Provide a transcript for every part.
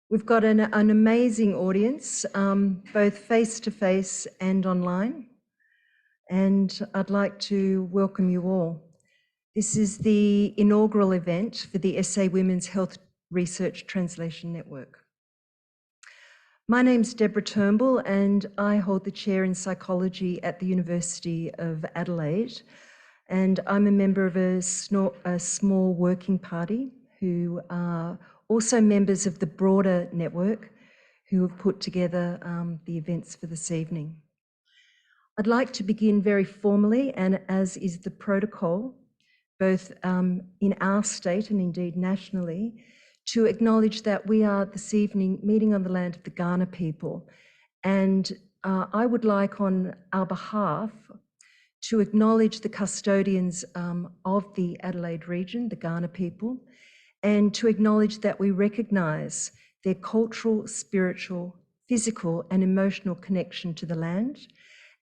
We've got an amazing audience, both face-to-face and online, and I'd like to welcome you all. This is the inaugural event for the SA Women's Health Research Translation Network. My name's Deborah Turnbull and I hold the chair in psychology at the University of Adelaide, and I'm a member of a small working party who are also members of the broader network who have put together the events for this evening. I'd like to begin very formally, and as is the protocol, both in our state and indeed nationally, to acknowledge that we are this evening meeting on the land of the Kaurna people. And I would like on our behalf to acknowledge the custodians of the Adelaide region, the Kaurna people, and to acknowledge that we recognise their cultural, spiritual, physical and emotional connection to the land.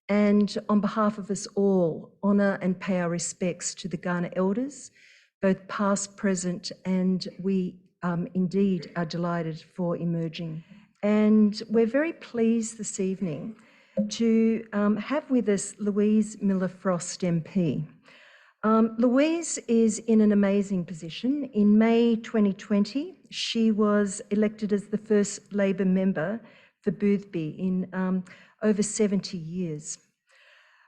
And on behalf of us all, honour and pay our respects to the Kaurna elders, both past, present, and we indeed are delighted for emerging. And we're very pleased this evening to have with us Louise Miller-Frost MP. Louise is in an amazing position. In May 2020, she was elected as the first Labor member for Boothby in over 70 years.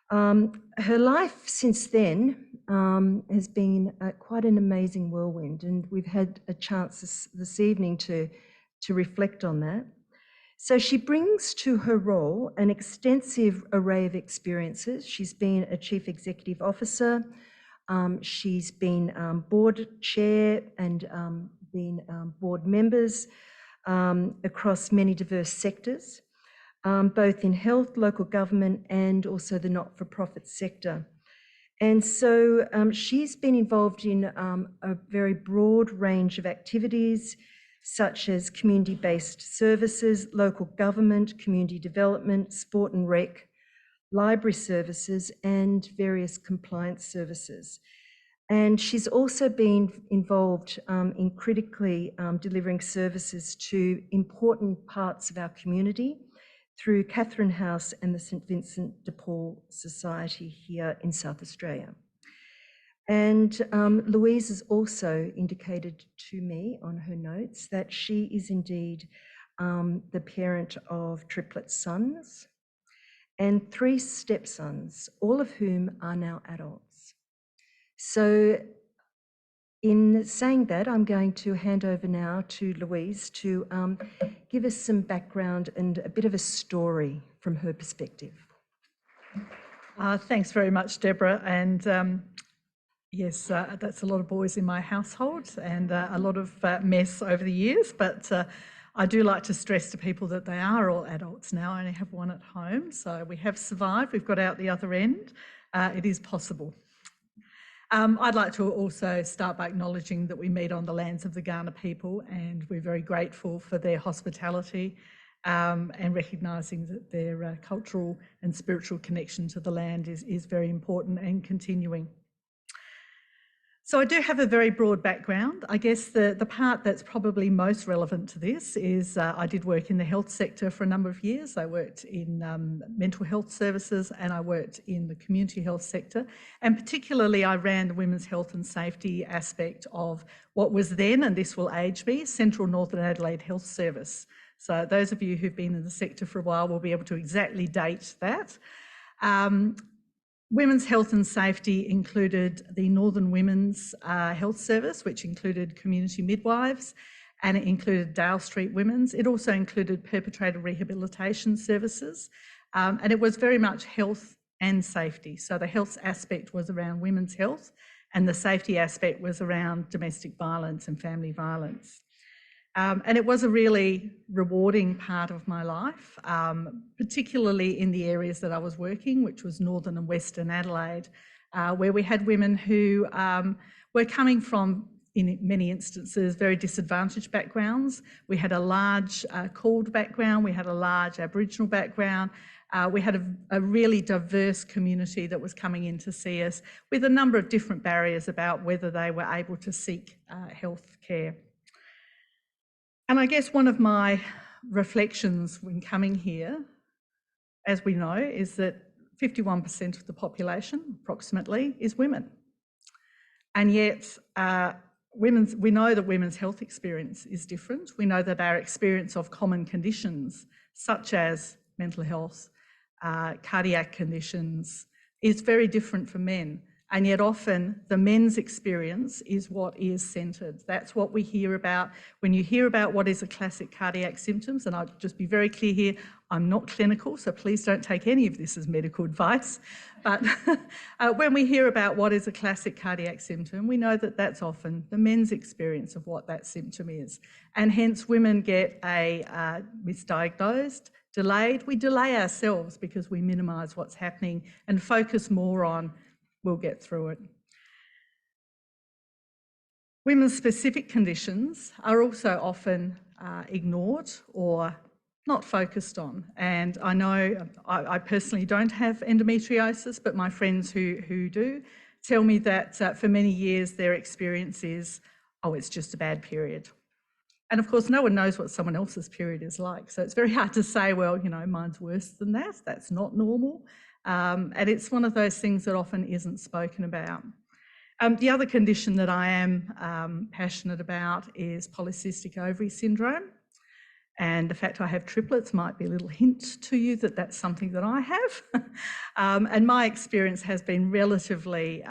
Her life since then has been quite an amazing whirlwind, and we've had a chance this evening to reflect on that. So she brings to her role an extensive array of experiences. She's been a chief executive officer, she's been board chair and been board members across many diverse sectors, both in health, local government, and also the not-for-profit sector. And so she's been involved in a very broad range of activities, such as community-based services, local government, community development, sport and rec, library services, and various compliance services. And she's also been involved in critically delivering services to important parts of our community through Catherine House and the St Vincent de Paul Society here in South Australia. And Louise has also indicated to me on her notes that she is indeed the parent of triplet sons and 3 stepsons, all of whom are now adults. So in saying that, I'm going to hand over now to Louise to give us some background and a bit of a story from her perspective. Thanks very much, Deborah. And yes, that's a lot of boys in my household and a lot of mess over the years, but I do like to stress to people that they are all adults now. I only have one at home, so we have survived. We've got out the other end. It is possible. I'd like to also start by acknowledging that we meet on the lands of the Kaurna people, and we're very grateful for their hospitality and recognising that their cultural and spiritual connection to the land is very important and continuing. So I do have a very broad background. I guess the part that's probably most relevant to this is I did work in the health sector for a number of years. I worked in mental health services and I worked in the community health sector. And particularly I ran the women's health and safety aspect of what was then, and this will age me, Central Northern Adelaide Health Service. So those of you who've been in the sector for a while will be able to exactly date that. Women's health and safety included the Northern Women's Health Service, which included community midwives, and it included Dale Street Women's. It also included perpetrator rehabilitation services, and it was very much health and safety. So the health aspect was around women's health, and the safety aspect was around domestic violence and family violence. And it was a really rewarding part of my life, particularly in the areas that I was working, which was Northern and Western Adelaide, where we had women who were coming from, in many instances, very disadvantaged backgrounds. We had a large called background, we had a large Aboriginal background, we had a really diverse community that was coming in to see us with a number of different barriers about whether they were able to seek health care. And I guess one of my reflections when coming here, as we know, is that 51% of the population, approximately, is women. And yet, we know that women's health experience is different. We know that our experience of common conditions, such as mental health, cardiac conditions, is very different from men. And yet often the men's experience is what is centred. That's what we hear about. When you hear about what is a classic cardiac symptoms, and I'll just be very clear here, I'm not clinical, so please don't take any of this as medical advice. But when we hear about what is a classic cardiac symptom, we know that that's often the men's experience of what that symptom is. And hence women get misdiagnosed, delayed. We delay ourselves because we minimise what's happening and focus more on we'll get through it. Women's specific conditions are also often ignored or not focused on. And I know I personally don't have endometriosis, but my friends who do tell me that for many years their experience is, oh, it's just a bad period. And of course, no one knows what someone else's period is like. So it's very hard to say, well, you know, mine's worse than that. That's not normal. And it's one of those things that often isn't spoken about. The other condition that I am passionate about is polycystic ovary syndrome. And the fact I have triplets might be a little hint to you that that's something that I have. And my experience has been relatively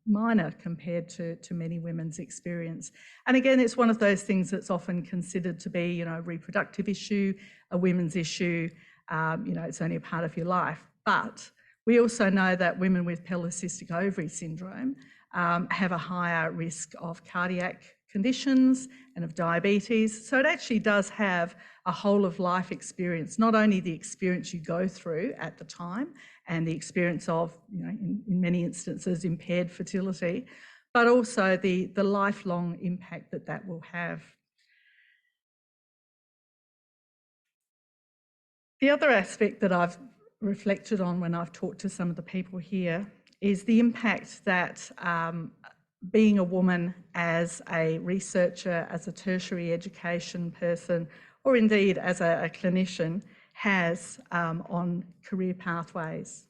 minor compared to many women's experience. And again, it's one of those things that's often considered to be, you know, a reproductive issue, a women's issue, you know, it's only a part of your life. But we also know that women with polycystic ovary syndrome have a higher risk of cardiac conditions and of diabetes. So it actually does have a whole of life experience, not only the experience you go through at the time and the experience of, you know, in many instances, impaired fertility, but also the lifelong impact that will have. The other aspect that I've reflected on when I've talked to some of the people here is the impact that being a woman as a researcher, as a tertiary education person, or indeed as a clinician has on career pathways.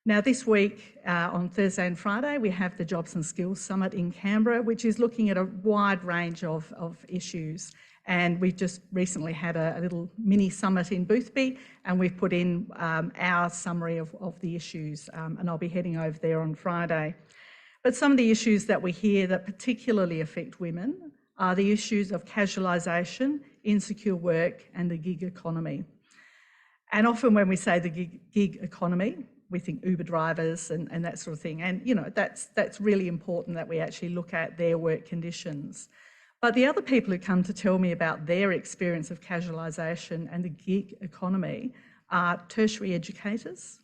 Now this week, on Thursday and Friday, we have the Jobs and Skills Summit in Canberra, which is looking at a wide range of issues. And we've just recently had a little mini summit in Boothby, and we've put in our summary of the issues, and I'll be heading over there on Friday. But some of the issues that we hear that particularly affect women are the issues of casualisation, insecure work, and the gig economy. And often when we say the gig economy, we think Uber drivers and that sort of thing. And, you know, that's really important that we actually look at their work conditions. But the other people who come to tell me about their experience of casualisation and the gig economy are tertiary educators,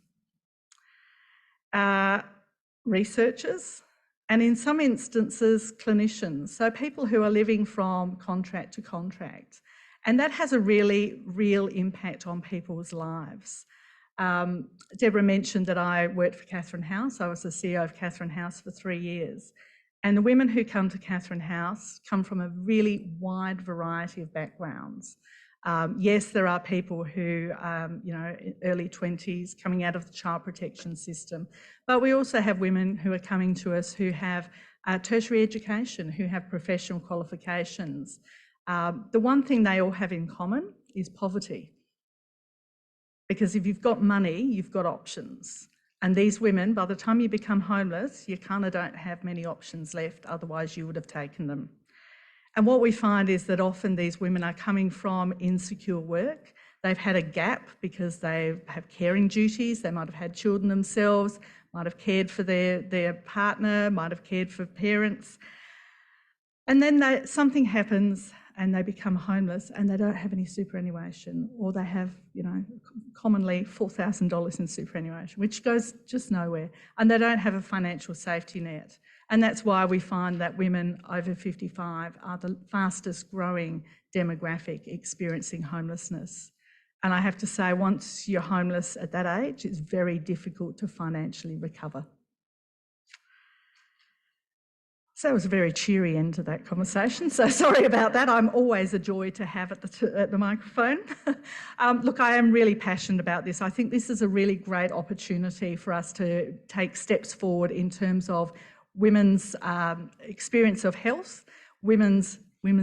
researchers, and in some instances, clinicians. So people who are living from contract to contract. And that has a really real impact on people's lives. Deborah mentioned that I worked for Catherine House. I was the CEO of Catherine House for 3 years. And the women who come to Catherine House come from a really wide variety of backgrounds. Yes, there are people who, you know, early 20s coming out of the child protection system, but we also have women who are coming to us who have tertiary education, who have professional qualifications. The one thing they all have in common is poverty. Because if you've got money, you've got options. And these women, by the time you become homeless, you kind of don't have many options left, otherwise you would have taken them. And what we find is that often these women are coming from insecure work. They've had a gap because they have caring duties, they might have had children themselves, might have cared for their partner, might have cared for parents. And then something happens and they become homeless and they don't have any superannuation, or they have, you know, commonly $4,000 in superannuation, which goes just nowhere, and they don't have a financial safety net. And that's why we find that women over 55 are the fastest growing demographic experiencing homelessness. And I have to say, once you're homeless at that age, it's very difficult to financially recover. So it was a very cheery end to that conversation. So sorry about that. I'm always a joy to have at the microphone. Look, I am really passionate about this. I think this is a really great opportunity for us to take steps forward in terms of women's experience of health, women's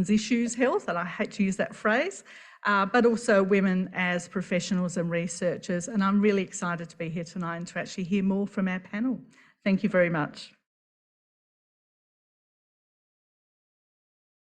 issues health, and I hate to use that phrase, but also women as professionals and researchers. And I'm really excited to be here tonight and to actually hear more from our panel. Thank you very much.